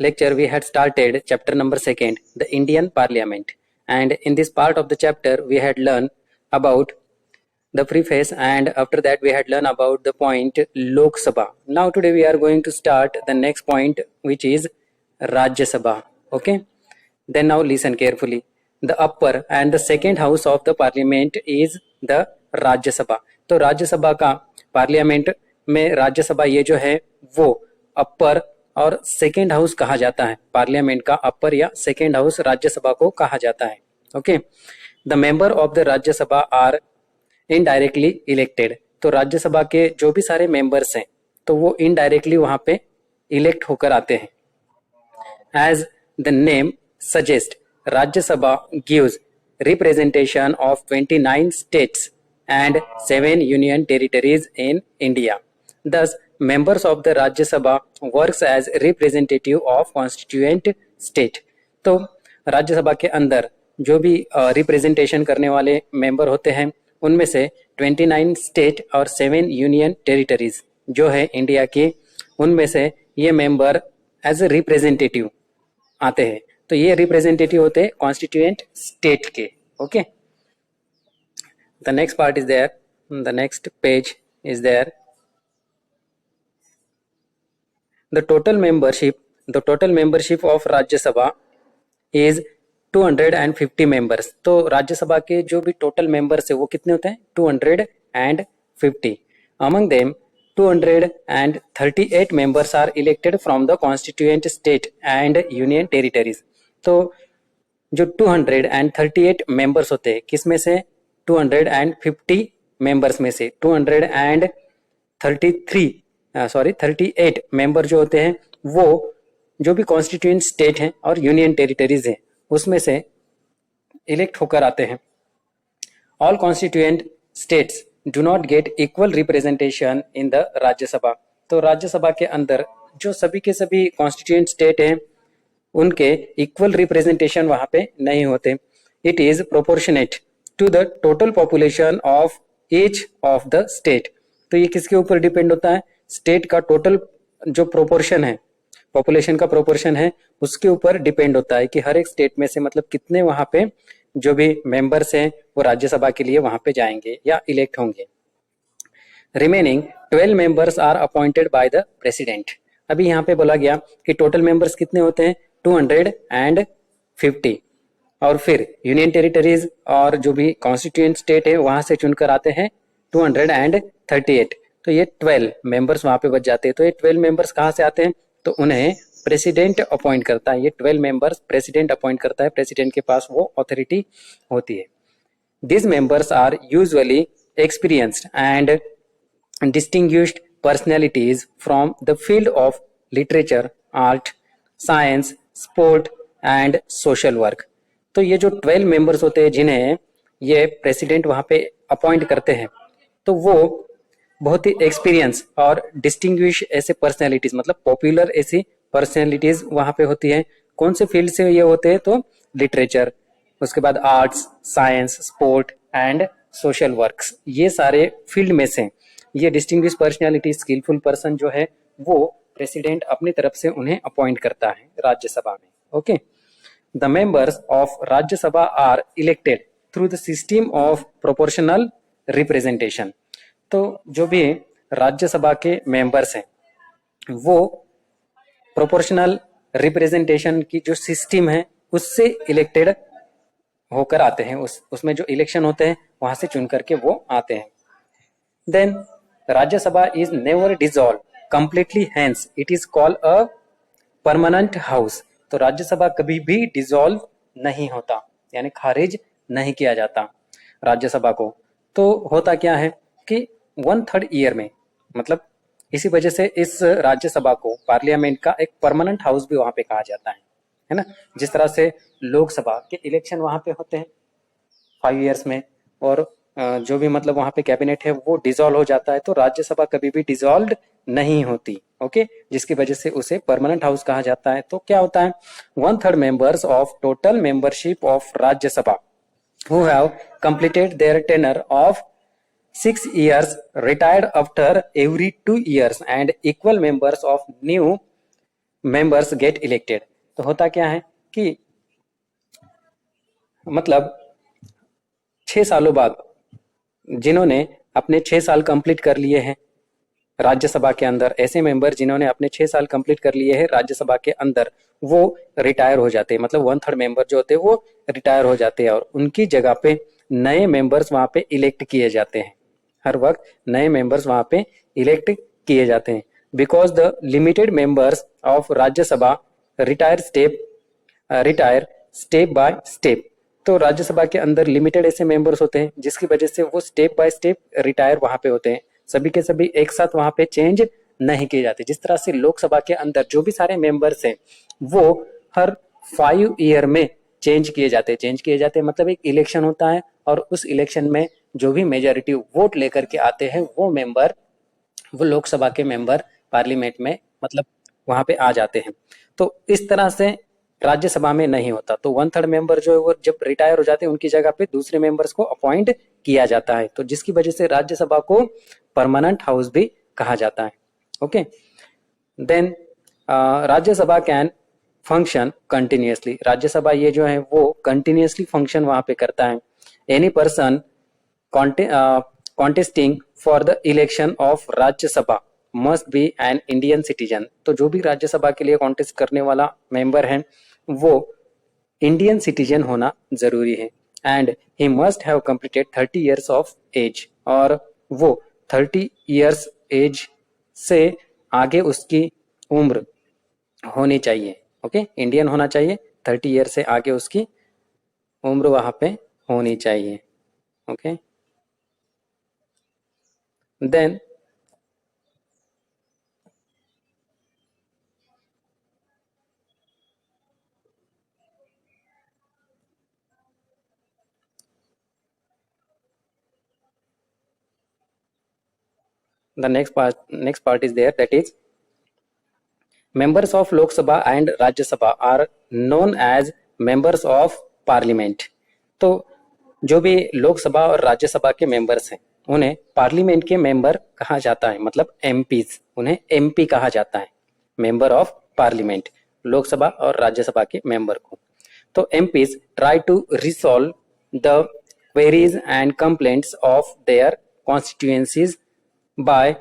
lecture we had started chapter number 2, the Indian Parliament, and in this part of the chapter we had learned about the preface, and after that we had learned about the point Lok Sabha. Now today we are going to start the next point, which is Rajya Sabha. Okay, then now listen carefully. The upper and the second house of the parliament is the राज्य सभा. तो राज्य सभा का parliament में राज्य सभा ये जो है वो अपर और सेकेंड हाउस कहा जाता है. पार्लियामेंट का अपर या सेकेंड हाउस राज्य सभा को कहा जाता है. Okay, the member of the राज्य सभा आर इनडायरेक्टली इलेक्टेड. तो राज्यसभा के जो भी सारे मेंबर्स हैं तो वो इनडायरेक्टली वहां पे इलेक्ट होकर आते हैं. As the name suggest, Rajya Sabha gives representation of 29 states and 7 union territories in India. Thus, members of the Rajya Sabha works as representative of constituent state. तो राज्य सभा के अंदर जो भी रिप्रेजेंटेशन करने वाले मेंबर होते हैं उनमें से 29 स्टेट और 7 यूनियन टेरिटरीज जो है इंडिया की, उनमें से ये मेंबर एज ए रिप्रेजेंटेटिव आते हैं. तो ये रिप्रेजेंटेटिव होते हैं कॉन्स्टिट्यूएंट स्टेट के. Okay, the next part is there, the next page is there. The total membership of Rajya Sabha is 250 members. तो राज्य सभा के जो भी टोटल मेंबर्स है वो कितने होते हैं? 250. Among them 238 members are elected from the constituent state and union territories. तो जो 238 मेंबर्स होते हैं किस में से? 250 मेंबर्स में से 38 मेंबर जो होते हैं वो जो भी कॉन्स्टिट्यूएंट स्टेट हैं और यूनियन टेरिटरीज हैं उसमें से इलेक्ट होकर आते हैं. All constituent states do not get equal representation in the Rajya Sabha. तो राज्यसभा के अंदर जो सभी के सभी कॉन्स्टिट्यूएंट स्टेट हैं उनके इक्वल रिप्रेजेंटेशन वहां पे नहीं होते. It is proportionate to the total population of each of the state. तो ये किसके ऊपर डिपेंड होता है? स्टेट का टोटल जो प्रोपोर्शन है, पॉपुलेशन का प्रोपोर्शन है, उसके ऊपर डिपेंड होता है कि हर एक स्टेट में से मतलब कितने वहां पे जो भी मेंबर्स हैं वो राज्यसभा के लिए वहां पे जाएंगे या इलेक्ट होंगे. Remaining 12 members are appointed by the president. अभी यहाँ पे बोला गया कि टोटल मेंबर्स कितने होते हैं? 250. और फिर यूनियन टेरिटरीज और जो भी कॉन्स्टिट्यूएंट स्टेट है वहां से चुनकर आते हैं 238. तो ये 12 मेंबर्स वहां पे बच जाते हैं. तो ये 12 मेंबर्स कहाँ से आते हैं? तो उन्हें प्रेसिडेंट अपॉइंट करता है. ये 12 मेंबर्स प्रेसिडेंट अपॉइंट करता है. प्रेसिडेंट के पास वो अथॉरिटी होती है. These members are usually experienced and distinguished personalities from the field of literature, art, science, sport and social work. तो ये जो 12 मेंबर्स होते हैं जिन्हें ये प्रेसिडेंट वहां पे अपॉइंट करते हैं तो वो बहुत ही एक्सपीरियंस और डिस्टिंग्विश ऐसे पर्सनैलिटीज मतलब पॉपुलर ऐसी पर्सनैलिटीज वहां पे होती है. कौन से फील्ड से ये होते हैं? तो लिटरेचर, उसके बाद arts, science, sport and social works, ये सारे फील्ड में से ये डिस्टिंग्विश पर्सनैलिटी, स्किलफुल पर्सन जो है वो प्रेसिडेंट अपनी तरफ से उन्हें अपॉइंट करता है राज्यसभा में. Okay, the members of Rajya Sabha are elected through the system of proportional representation. तो जो भी राज्यसभा के मेंबर्स हैं वो प्रोपोर्शनल रिप्रेजेंटेशन की जो सिस्टम है उससे इलेक्टेड होकर आते हैं. उसमें जो इलेक्शन होते हैं वहां से चुन करके वो आते हैं. Then Rajya Sabha is never dissolve completely, hence it is called a permanent house. तो राज्यसभा कभी भी डिसॉल्व नहीं होता, यानी खारिज नहीं किया जाता राज्यसभा को. तो होता क्या है कि 1/3 ईयर में, मतलब इसी वजह से इस राज्यसभा को पार्लियामेंट का एक परमानेंट हाउस भी वहां पे कहा जाता है ना. जिस तरह से लोकसभा के इलेक्शन वहां पे होते हैं 5 ईयर्स में और जो भी मतलब वहां पे कैबिनेट है वो डिसॉल्व हो जाता है, तो राज्यसभा कभी भी डिसॉल्व नहीं होती. ओके, जिसकी वजह से उसे परमानेंट हाउस कहा जाता है. तो क्या होता है? 1/3 members of total membership of Rajya Sabha who have completed their tenure of 6 years retired after every 2 years and equal members of new members get elected. तो होता क्या है कि मतलब 6 सालों बाद जिन्होंने अपने 6 साल कंप्लीट कर लिए हैं राज्यसभा के अंदर, ऐसे मेंबर जिन्होंने अपने 6 साल कंप्लीट कर लिए हैं राज्यसभा के अंदर, वो रिटायर हो जाते हैं। मतलब 1/3 मेंबर जो होते हैं वो रिटायर हो जाते हैं और उनकी जगह पे नए मेंबर्स वहां पे इलेक्ट किए जाते हैं। हर वक्त नए मेंबर्स वहां पे इलेक्ट किए जाते हैं। Because the limited members of Rajya Sabha retire step by step. तो राज्यसभा के अंदर लिमिटेड ऐसे मेंबर्स होते हैं जिसकी वजह से वो स्टेप बाय स्टेप रिटायर वहां पे होते हैं। सभी के सभी एक साथ वहां पे चेंज नहीं किए जाते। जिस तरह से लोकसभा के अंदर जो भी सारे मेंबर्स हैं वो हर 5 ईयर में चेंज किए जाते हैं। मतलब एक इलेक्शन होता है और उस इलेक्शन में जो भी मेजोरिटी वोट लेकर के आते हैं वो लोकसभा के मेंबर पार्लियामेंट में मतलब वहां पे आ जाते हैं। तो इस तरह से राज्यसभा में नहीं होता। तो 1/3 मेंबर जो है वो जब रिटायर हो जाते हैं उनकी जगह पे दूसरे मेंबर्स को अपॉइंट किया जाता है। तो जिसकी वजह से राज्यसभा को परमानेंट हाउस भी कहा जाता है। Okay, then Rajya Sabha can function continuously. Rajya Sabha ये जो है वो कंटिन्यूअसली फंक्शन वहां पे करता है। Any person contesting for the election of Rajya Sabha must be N Indian citizen. तो जो भी राज्यसभा के लिए कॉन्टेस्ट करने वाला मेंबर है वो इंडियन सिटीजन होना जरूरी है। And he must have completed 30 years of age. और वो 30 ईयर्स एज से आगे उसकी उम्र होनी चाहिए। ओके, इंडियन होना चाहिए, 30 ईयर से आगे उसकी उम्र वहां पे होनी चाहिए। Okay, then the next part is there, that is members of Lok Sabha and Rajya Sabha are known as members of parliament। तो जो भी लोकसभा और राज्यसभा के मेंबर्स हैं उन्हें पार्लियामेंट के मेंबर कहा जाता है। मतलब एमपीज, उन्हें एमपी कहा जाता है, मेंबर ऑफ पार्लियामेंट, लोकसभा और राज्यसभा के मेंबर को। तो MPs try to resolve the queries and complaints of their constituencies by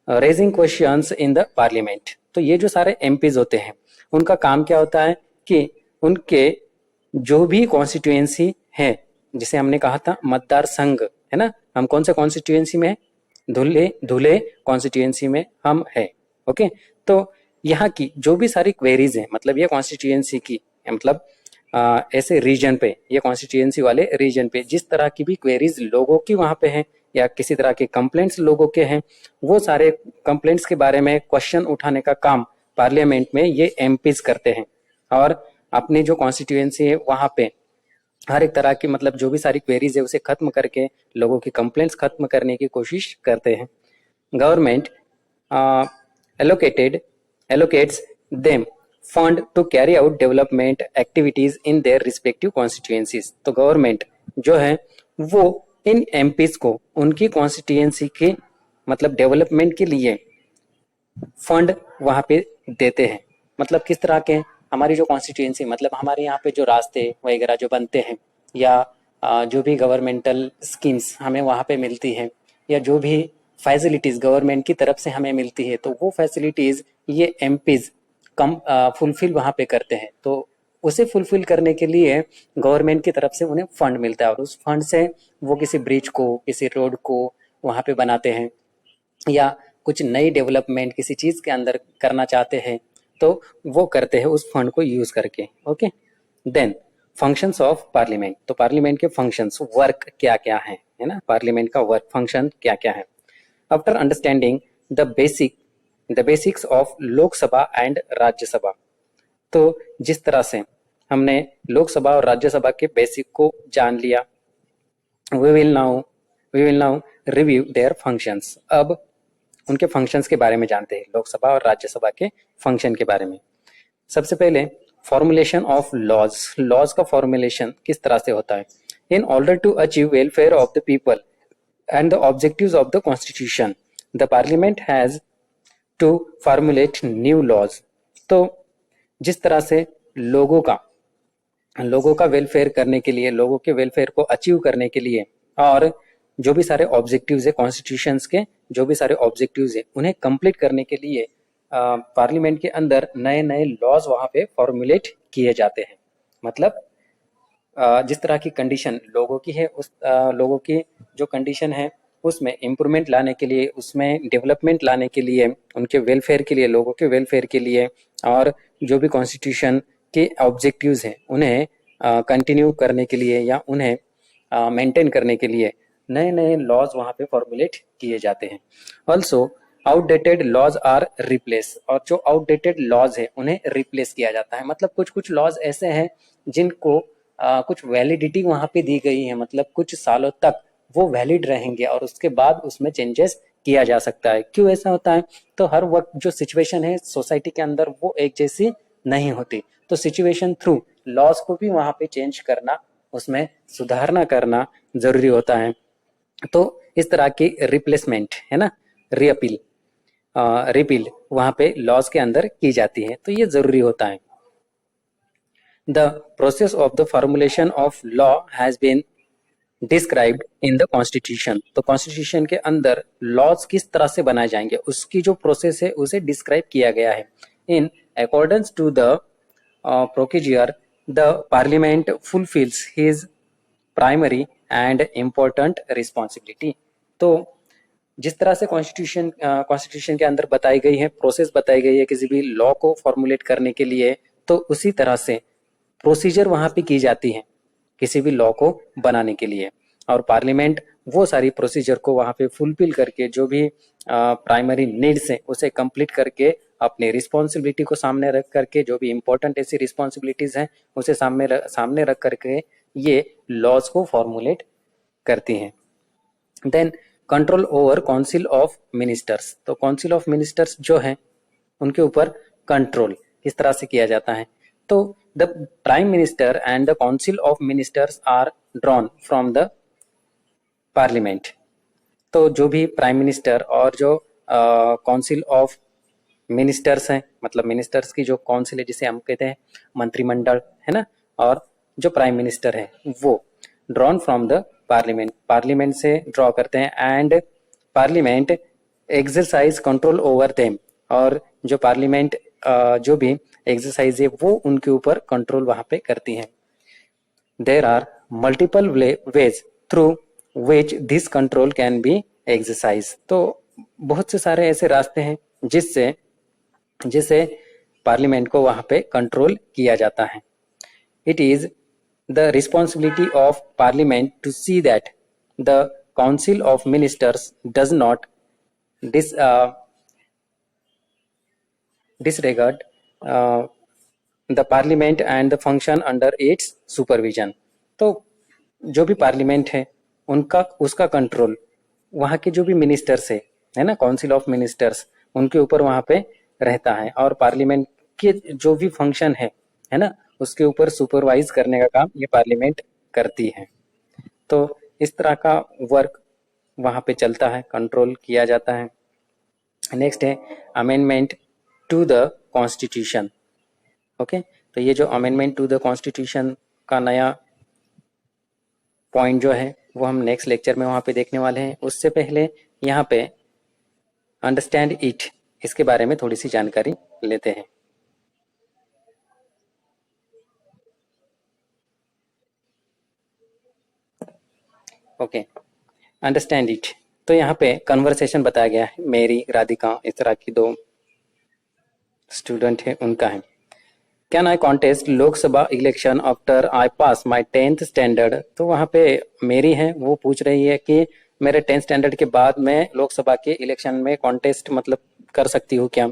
raising questions in the parliament. तो ये जो सारे एमपीज होते हैं उनका काम क्या होता है कि उनके जो भी कॉन्स्टिट्यूएंसी है, जिसे हमने कहा था मतदार संघ, है ना, हम कौन से कॉन्स्टिट्यूएंसी में है, धुले कॉन्स्टिट्यूएंसी में हम है। ओके, तो यहाँ की जो भी सारी क्वेरीज हैं, मतलब ये कॉन्स्टिट्यूएंसी की मतलब ऐसे रीजन पे, ये कॉन्स्टिट्यूएंसी वाले रीजन पे जिस तरह की भी क्वेरीज लोगों की वहां पे हैं या किसी तरह के कंप्लेंट्स लोगों के हैं, वो सारे कंप्लेंट्स के बारे में क्वेश्चन उठाने का काम पार्लियामेंट में ये एमपीज करते हैं। और अपनी जो कॉन्स्टिट्यूएंसी है वहां पे हर एक तरह की मतलब जो भी सारी क्वेरीज है उसे खत्म करके लोगों की कंप्लेंट्स खत्म करने की कोशिश करते हैं। Government allocates them fund to carry out development activities in their respective constituencies. तो गवर्नमेंट जो है वो इन एमपीज को उनकी कॉन्स्टिट्यूएंसी के मतलब डेवलपमेंट के लिए फंड वहां पे देते हैं। मतलब किस तरह के, हमारी जो कॉन्स्टिट्यूएंसी मतलब हमारे यहाँ पे जो रास्ते वगैरह जो बनते हैं या जो भी गवर्नमेंटल स्कीम्स हमें वहाँ पे मिलती हैं या जो भी फैसिलिटीज गवर्नमेंट की तरफ से हमें मिलती है, तो वो फैसिलिटीज ये एमपीज कम फुलफिल वहाँ पे करते हैं। तो उसे फुलफिल करने के लिए गवर्नमेंट की तरफ से उन्हें फंड मिलता है और उस फंड से वो किसी ब्रिज को, किसी रोड को वहाँ पे बनाते हैं या कुछ नई डेवलपमेंट किसी चीज के अंदर करना चाहते हैं तो वो करते हैं उस फंड को यूज करके। Okay, then functions of parliament. तो पार्लियामेंट के फंक्शंस, वर्क क्या क्या है ना, पार्लियामेंट का वर्क फंक्शन क्या क्या है। After understanding the basics of Lok Sabha and Rajya Sabha. तो जिस तरह से हमने लोकसभा और राज्यसभा के बेसिक को जान लिया, we will now review their functions. अब उनके फंक्शंस के बारे में जानते हैं, लोकसभा और राज्यसभा के फंक्शन के बारे में। सबसे पहले फॉर्मुलेशन ऑफ लॉज। लॉज का फॉर्मुलेशन किस तरह से होता है। In order to achieve welfare of the people and the objectives of the constitution the parliament has to formulate new laws. तो जिस तरह से लोगों का वेलफेयर करने के लिए, लोगों के वेलफेयर को अचीव करने के लिए, और जो भी सारे ऑब्जेक्टिव्स है कॉन्स्टिट्यूशंस के, जो भी सारे ऑब्जेक्टिव्स है उन्हें कंप्लीट करने के लिए पार्लियामेंट के अंदर नए नए लॉज वहां पे फॉर्मुलेट किए जाते हैं। मतलब जिस तरह की कंडीशन लोगों की है, उस लोगों की जो कंडीशन है उसमें इम्प्रूवमेंट लाने के लिए, उसमें डेवलपमेंट लाने के लिए, उनके वेलफेयर के लिए, लोगों के वेलफेयर के लिए, और जो भी कॉन्स्टिट्यूशन के ऑब्जेक्टिव्स हैं उन्हें कंटिन्यू करने के लिए या उन्हें मेंटेन करने के लिए नए नए लॉज वहां पे फॉर्मुलेट किए जाते हैं। Also outdated laws are replace, और जो आउटडेटेड लॉज है उन्हें रिप्लेस किया जाता है। मतलब कुछ कुछ लॉज ऐसे हैं जिनको कुछ वैलिडिटी वहां पे दी गई है, मतलब कुछ सालों तक वो वैलिड रहेंगे और उसके बाद उसमें चेंजेस किया जा सकता है। क्यों ऐसा होता है? तो हर वक्त जो सिचुएशन है सोसाइटी के अंदर वो एक जैसी नहीं होती, तो सिचुएशन थ्रू लॉज को भी वहां पे चेंज करना, उसमें सुधारना करना जरूरी होता है। तो इस तरह की रिप्लेसमेंट है ना, रीअपील, रिपील वहां पे लॉज के अंदर की जाती है, तो ये जरूरी होता है। The process of the formulation of law has been described in the constitution. तो कॉन्स्टिट्यूशन के अंदर लॉज किस तरह से बनाए जाएंगे उसकी जो प्रोसेस है उसे डिस्क्राइब किया गया है। In accordance to the procedure the parliament fulfils his primary and important responsibility. तो जिस तरह से कॉन्स्टिट्यूशन के अंदर बताई गई है, प्रोसेस बताई गई है किसी भी लॉ को फॉर्मुलेट करने के लिए, तो उसी तरह से प्रोसीजर वहां पे की जाती है किसी भी लॉ को बनाने के लिए। और पार्लियामेंट वो सारी प्रोसीजर को वहां पे फुलफिल करके जो भी प्राइमरी नीड्स है उसे कंप्लीट करके अपनी रिस्पॉन्सिबिलिटी को सामने रख करके, जो भी इंपॉर्टेंट ऐसी रिस्पॉन्सिबिलिटीज हैं उसे सामने रख करके ये लॉज को फॉर्मुलेट करती हैं। Then control over council of ministers. तो काउंसिल ऑफ मिनिस्टर्स जो है उनके ऊपर कंट्रोल किस तरह से किया जाता है? तो the prime minister and the council of ministers are drawn from the parliament. तो जो भी प्राइम मिनिस्टर और जो काउंसिल ऑफ मिनिस्टर्स हैं, मतलब मिनिस्टर्स की जो काउंसिल है जिसे हम कहते हैं मंत्रिमंडल, है ना, और जो प्राइम मिनिस्टर है वो drawn from the parliament, parliament से ड्रॉ करते हैं। And parliament exercise control over them, और जो पार्लियामेंट जो भी एक्सरसाइज है वो उनके ऊपर कंट्रोल वहां पे करती है। There are multiple ways through which this control can be exercise. तो बहुत से सारे ऐसे रास्ते हैं जिससे पार्लियामेंट को वहां पे कंट्रोल किया जाता है। It is the responsibility of parliament to see that the council of ministers does not disregard the parliament and the function under its supervision। तो जो भी पार्लियामेंट है उसका कंट्रोल वहाँ के जो भी मिनिस्टर्स है ना, काउंसिल ऑफ मिनिस्टर्स, उनके ऊपर वहाँ पे रहता है, और पार्लियामेंट के जो भी फंक्शन है ना, उसके ऊपर सुपरवाइज करने का काम ये पार्लियामेंट करती है। तो इस तरह का वर्क वहाँ पे चलता है, कंट्रोल किया जाता है। नेक्स्ट है amendment to the constitution. Okay, तो ये जो अमेंडमेंट टू द कॉन्स्टिट्यूशन का नया पॉइंट जो है वो हम नेक्स्ट लेक्चर में वहां पे देखने वाले हैं। उससे पहले यहाँ पे अंडरस्टैंड इट, इसके बारे में थोड़ी सी जानकारी लेते हैं। ओके, अंडरस्टैंड इट, तो यहाँ पे कन्वर्सेशन बताया गया है, मेरी, राधिका, इस तरह की दो स्टूडेंट है उनका है। Can I contest Lok Sabha election after I pass my 10th standard. तो वहाँ पे मेरी है वो पूछ रही है कि मेरे 10th स्टैंडर्ड के बाद मैं लोकसभा के इलेक्शन में कॉन्टेस्ट मतलब कर सकती हूँ क्या?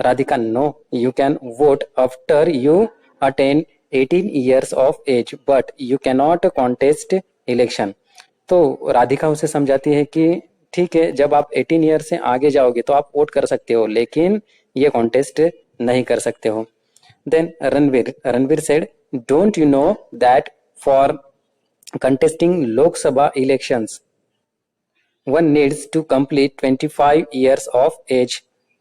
Radhika, no, you can vote after you attain 18 years of age but you can not contest election. तो राधिका उसे समझाती है कि ठीक है, जब आप 18 ईयर से आगे जाओगे तो आप वोट कर सकते हो, लेकिन ये कॉन्टेस्ट नहीं कर सकते हो। Then Ranveer said, don't you know that for contesting Lok Sabha elections, one needs to complete 25 years of age।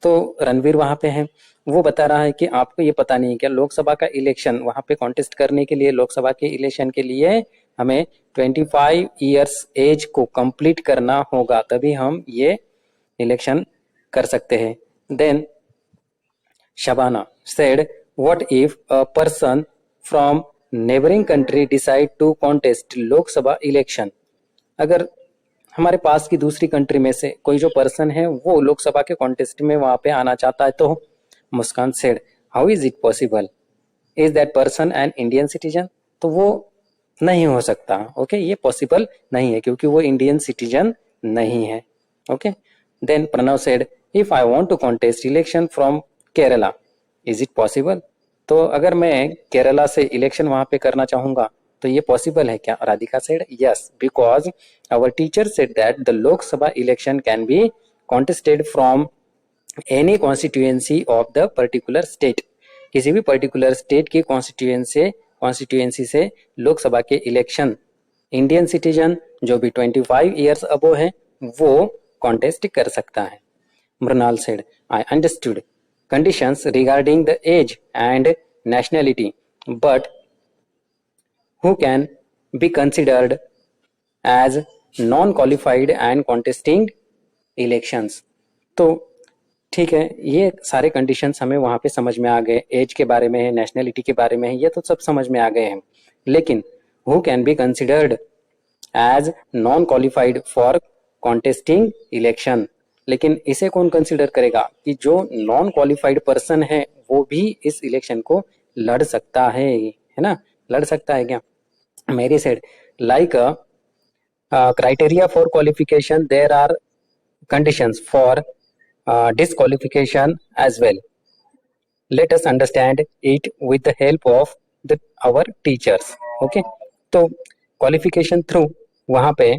तो रणवीर वहां पे है, वो बता रहा है कि आपको ये पता नहीं है क्या, लोकसभा का इलेक्शन वहां पे कॉन्टेस्ट करने के लिए, लोकसभा के इलेक्शन के लिए हमें 25 ईयर्स एज को कंप्लीट करना होगा, तभी हम ये इलेक्शन कर सकते हैं। Then Shabana said, what if a person from neighboring country decide to contest Lok Sabha election? अगर हमारे पास की दूसरी कंट्री में से कोई जो पर्सन है वो लोकसभा के कॉन्टेस्ट में वहां पे आना चाहता है तो? Muskan said, how is it possible? Is that person an Indian citizen? तो वो नहीं हो सकता। ओके, ये पॉसिबल नहीं है क्योंकि वो इंडियन सिटीजन नहीं है। Okay, then Pranav said, if I want to contest election from Kerala, is it possible? तो अगर मैं केरला से इलेक्शन वहां पे करना चाहूंगा तो ये पॉसिबल है क्या? Radhika said, yes, because our teacher said that the Lok Sabha election can be contested from any constituency of the particular state. किसी भी पर्टिकुलर स्टेट की कॉन्स्टिट्यूएंसी से लोकसभा के इलेक्शन इंडियन सिटीजन जो भी 25 ईयर्स अबो है वो कॉन्टेस्ट कर सकता है। Mrinal said, I understood conditions regarding the age and nationality, but who can be considered as non-qualified and contesting elections? तो ठीक है, ये सारे कंडीशंस हमें वहां पे समझ में आ गए, एज के बारे में है, नेशनैलिटी के बारे में है, ये तो सब समझ में आ गए हैं। लेकिन who can be considered as non qualified for contesting election, लेकिन इसे कौन कंसिडर करेगा कि जो नॉन क्वालिफाइड पर्सन है वो भी इस इलेक्शन को लड़ सकता है ना? लड़ सकता है क्या? मेरी said, like criteria for qualification, there are conditions for disqualification as well. Let us understand it with the help of our teachers. Okay, तो क्वालिफिकेशन थ्रू वहां पे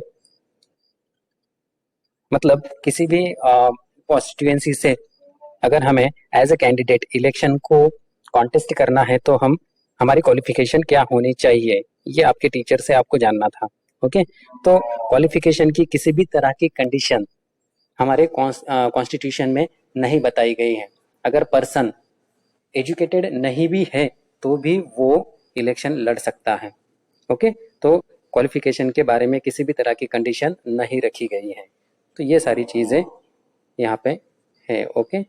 मतलब किसी भी कॉन्स्टिट्यूएंसी से अगर हमें एज अ कैंडिडेट इलेक्शन को कॉन्टेस्ट करना है तो हम हमारी क्वालिफिकेशन क्या होनी चाहिए, ये आपके टीचर से आपको जानना था। ओके, तो क्वालिफिकेशन की किसी भी तरह की कंडीशन हमारे कॉन्स्टिट्यूशन में नहीं बताई गई है। अगर पर्सन एजुकेटेड नहीं भी है तो भी वो इलेक्शन लड़ सकता है। ओके, तो क्वालिफिकेशन के बारे में किसी भी तरह की कंडीशन नहीं रखी गई है। तो ये सारी चीज़ें यहाँ पे है। ओके।